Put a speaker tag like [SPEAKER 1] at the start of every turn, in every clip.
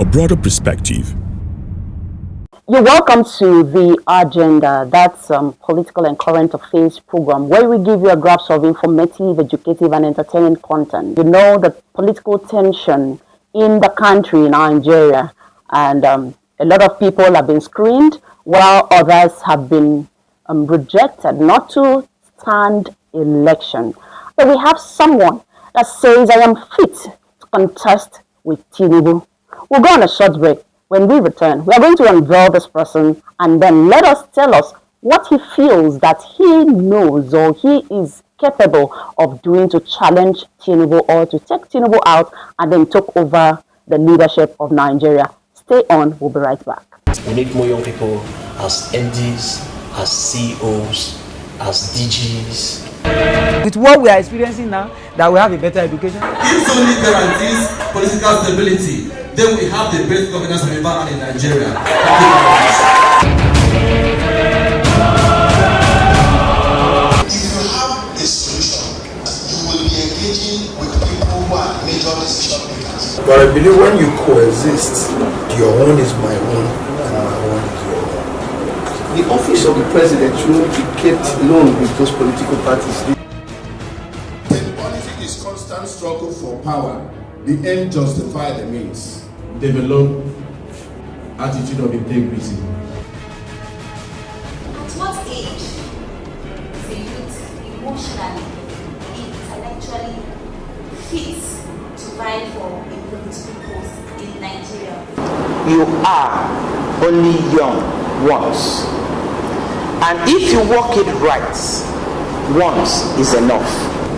[SPEAKER 1] a broader perspective.
[SPEAKER 2] You're welcome to The Agenda. That's political and current affairs program where we give you a grasp of informative, educative, and entertaining content. You know the political tension in the country, Nigeria, and a lot of people have been screened while others have been rejected not to stand election. But we have someone that says, I am fit to contest with Tinubu. We'll go on a short break. When we return, we are going to unveil this person and then tell us what he feels that he knows or he is capable of doing to challenge Tinubu or to take Tinubu out and then take over the leadership of Nigeria. Stay on, we'll be right back.
[SPEAKER 3] We need more young people as MDs, as CEOs, as DGs.
[SPEAKER 4] With what we are experiencing now, that we have a better education.
[SPEAKER 5] If only guarantees political stability, then we have the best governance we've ever had in Nigeria.
[SPEAKER 6] If you have a solution, you will be engaging with people who are major decision makers.
[SPEAKER 7] But I believe when you coexist, your own is my own and my own is your own.
[SPEAKER 8] The office of the president should not be kept alone with those political parties.
[SPEAKER 6] When politics is constant struggle for power, the end justifies the means.
[SPEAKER 5] Develop attitude of integrity.
[SPEAKER 9] At what age is a youth emotionally, intellectually fit to vie for a political post in Nigeria?
[SPEAKER 10] You are only young once. And if you work it right, once is enough.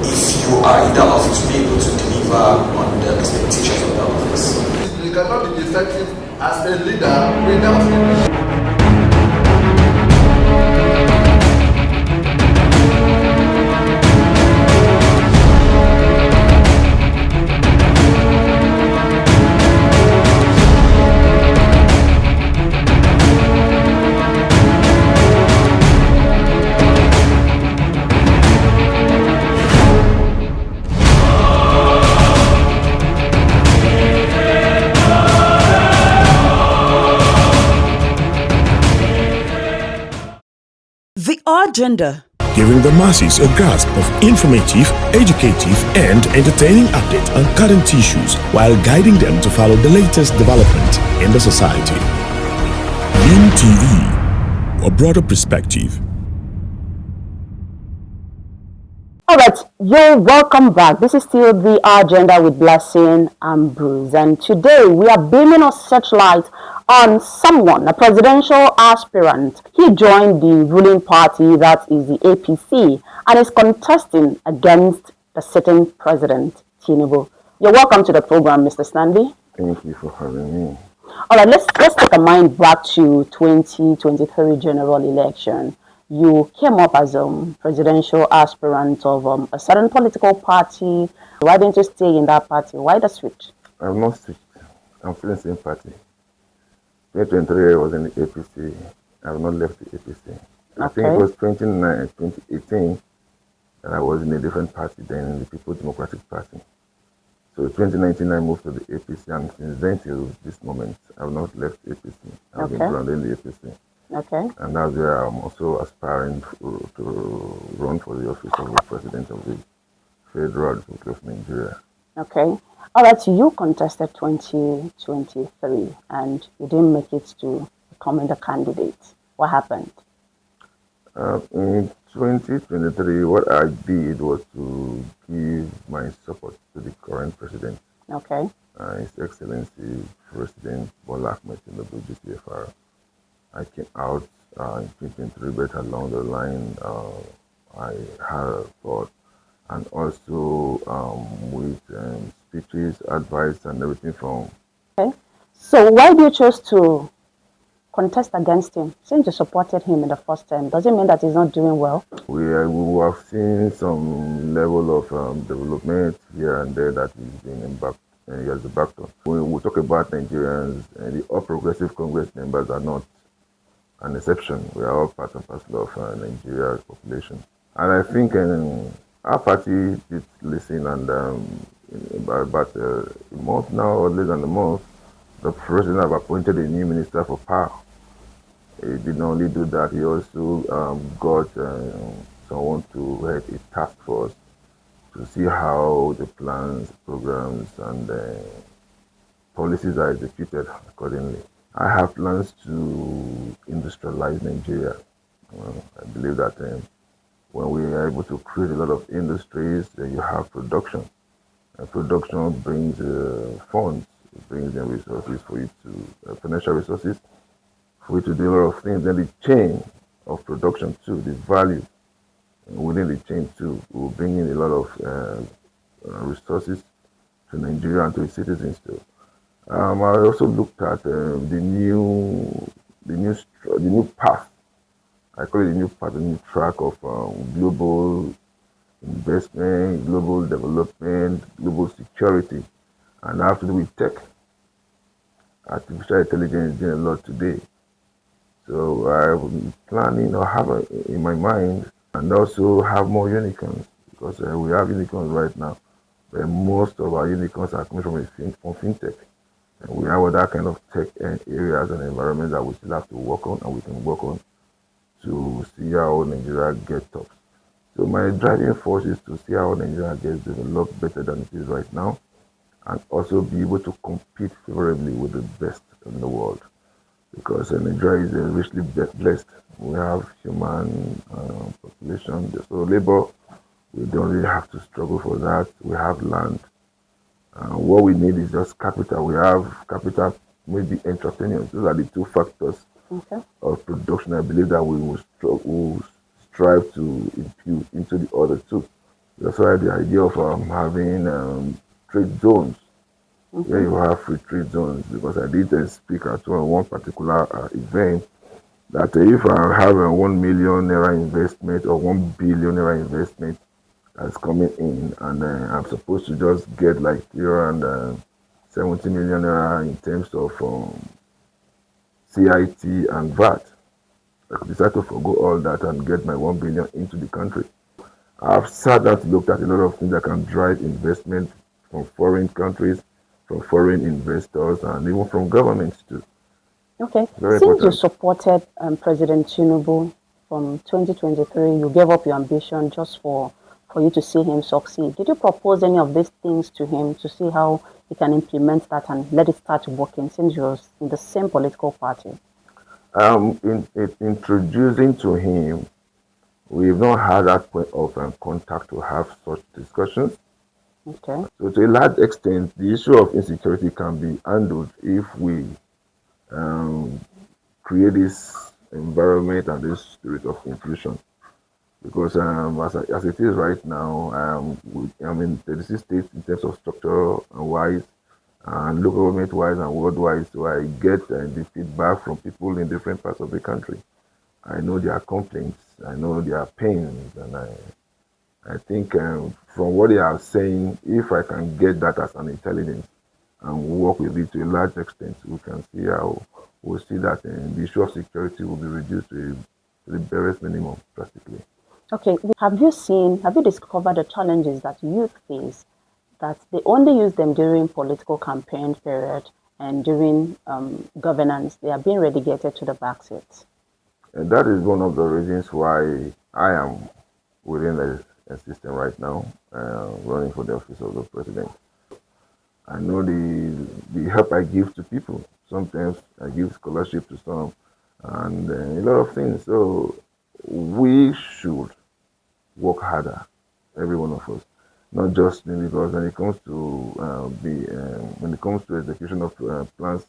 [SPEAKER 3] If you are in that office, be able to deliver on the expectations of that office.
[SPEAKER 6] You cannot be effective as a leader without leadership.
[SPEAKER 2] Agenda.
[SPEAKER 1] Giving the masses a grasp of informative, educative, and entertaining updates on current issues while guiding them to follow the latest development in the society. Beam TV, a broader perspective.
[SPEAKER 2] Alright, you're welcome back. This is still The Agenda with Blessing and Bruce. And today we are beaming a searchlight on someone, a presidential aspirant. He joined the ruling party, that is the APC, and is contesting against the sitting president, Tinubu. You're welcome to the program, Mr. Stanley.
[SPEAKER 11] Thank you for having me.
[SPEAKER 2] All right, let's take a mind back to 2023 general election. You came up as a presidential aspirant of a certain political party. Why didn't you stay in that party? Why the switch?
[SPEAKER 11] I have not switched. I'm still in the same party. 2023 I was in the APC. I have not left the APC. I think it was 2018 that I was in a different party than the People's Democratic Party. So 2019 I moved to the APC, and since then till this moment I have not left APC. I've been grounded in the APC.
[SPEAKER 2] Okay.
[SPEAKER 11] And that's where I'm also aspiring to run for the office of the President of the Federal Republic of Nigeria.
[SPEAKER 2] Okay. All right, so you contested 2023 and you didn't make it to becoming the candidate. What happened?
[SPEAKER 11] In 2023, what I did was to give my support to the current president.
[SPEAKER 2] Okay.
[SPEAKER 11] His Excellency President Bola Ahmed Tinubu, GCFR. I came out in 2023, but along the line, I had thought, and also with speeches, advice, and everything from.
[SPEAKER 2] Okay. So why do you choose to contest against him? Since you supported him in the first term, does it mean that he's not doing well?
[SPEAKER 11] We have seen some level of development here and there that he's been embarked. He has backed on. When we talk about Nigerians, the All Progressive Congress members are not an exception. We are all part and parcel of Nigeria's population. And I think our party did listen, and about a month now, or less than a month, the president have appointed a new minister for power. He did not only do that, he also got someone to head a task force to see how the plans, programs, and policies are executed accordingly. I have plans to industrialize Nigeria. I believe that when we are able to create a lot of industries, you have production. And production brings funds, it brings in resources for you to, financial resources, for you to do a lot of things. Then the chain of production too, the value within the chain too, will bring in a lot of resources to Nigeria and to its citizens too. I also looked at the new path. I call it the new path, the new track of global investment, global development, global security, and I have to do with tech. Artificial intelligence is doing a lot today. So I'm planning or have in my mind, and also have more unicorns, because we have unicorns right now, but most of our unicorns are coming from fintech. And we have other kind of tech areas and environments that we still have to work on, and we can work on to see how Nigeria gets up. So my driving force is to see how Nigeria gets developed better than it is right now, and also be able to compete favorably with the best in the world. Because Nigeria is richly blessed. We have human population, so labor, we don't really have to struggle for that. We have land. What we need is just capital. We have capital, maybe entrepreneurs. Those are the two factors of production. I believe that we will strive to impute into the other two. That's why the idea of having trade zones, where you have free trade zones, because I did speak at one particular event that if I have a 1 million naira investment or 1 billion naira investment that's coming in, and I'm supposed to just get like 370 million naira in terms of CIT and VAT. I could decide to forgo all that and get my 1 billion into the country. I've sat down to look at a lot of things that can drive investment from foreign countries, from foreign investors, and even from governments too.
[SPEAKER 2] Okay.
[SPEAKER 11] Very
[SPEAKER 2] Since
[SPEAKER 11] important.
[SPEAKER 2] you supported President Tinubu from 2023, you gave up your ambition just for you to see him succeed. Did you propose any of these things to him to see how he can implement that and let it start working, since you're in the same political party?
[SPEAKER 11] In introducing to him, we've not had that point of contact to have such discussions.
[SPEAKER 2] Okay.
[SPEAKER 11] So to a large extent, the issue of insecurity can be handled if we create this environment and this spirit of inclusion. Because as it is right now, I'm in 36 states in terms of structure and wise, and local government wise and worldwide. So I get the feedback from people in different parts of the country. I know their complaints, I know their pains, and I think from what they are saying, if I can get that as an intelligence and work with it to a large extent, we can see how we'll see that the issue of security will be reduced to the barest minimum, drastically.
[SPEAKER 2] Okay, have you discovered the challenges that youth face, that they only use them during political campaign period and during governance, they are being relegated to the back seats?
[SPEAKER 11] And that is one of the reasons why I am within a system right now, running for the office of the president. I know the help I give to people. Sometimes I give scholarship to some, and a lot of things. So we should work harder, every one of us, not just me, because when it comes to execution of plans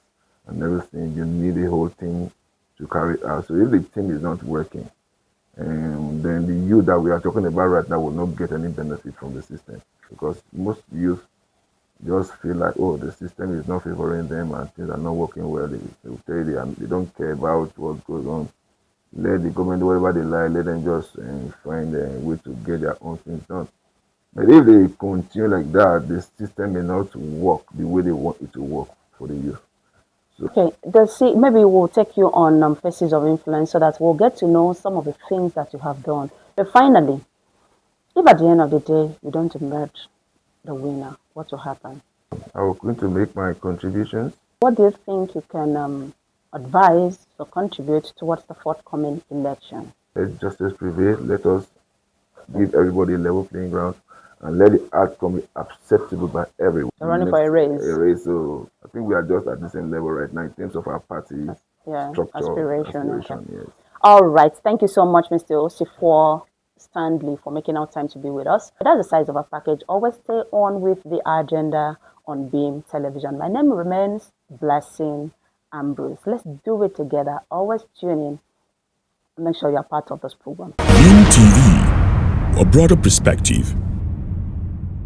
[SPEAKER 11] and everything, you need a whole team to carry it out. So if the team is not working, then the youth that we are talking about right now will not get any benefit from the system, because most youth just feel like, oh, the system is not favoring them and things are not working well. They will tell you they don't care about what goes on. Let the government do whatever they like. Let them just find a way to get their own things done. But if they continue like that, the system may not work the way they want it to work for the youth. So,
[SPEAKER 2] okay, maybe we'll take you on Faces of Influence so that we'll get to know some of the things that you have done. But finally, if at the end of the day you don't emerge the winner, what will happen?
[SPEAKER 11] I will going to make my contributions
[SPEAKER 2] What do you think you can advise or contribute towards the forthcoming election?
[SPEAKER 11] Let justice prevail. Let us give everybody a level playing ground and let the outcome be acceptable by everyone.
[SPEAKER 2] You're running for a race.
[SPEAKER 11] So I think we are just at the same level right now in terms of our party structure.
[SPEAKER 2] Aspiration.
[SPEAKER 11] Okay. Yes.
[SPEAKER 2] All right. Thank you so much, Mr. Osifo Stanley, for making out time to be with us. That's the size of our package. Always stay on with the agenda on Beam Television. My name remains Blessing Ambrose. Let's do it together. Always tune in. Make sure you're part of this program.
[SPEAKER 1] Beam TV, a broader perspective.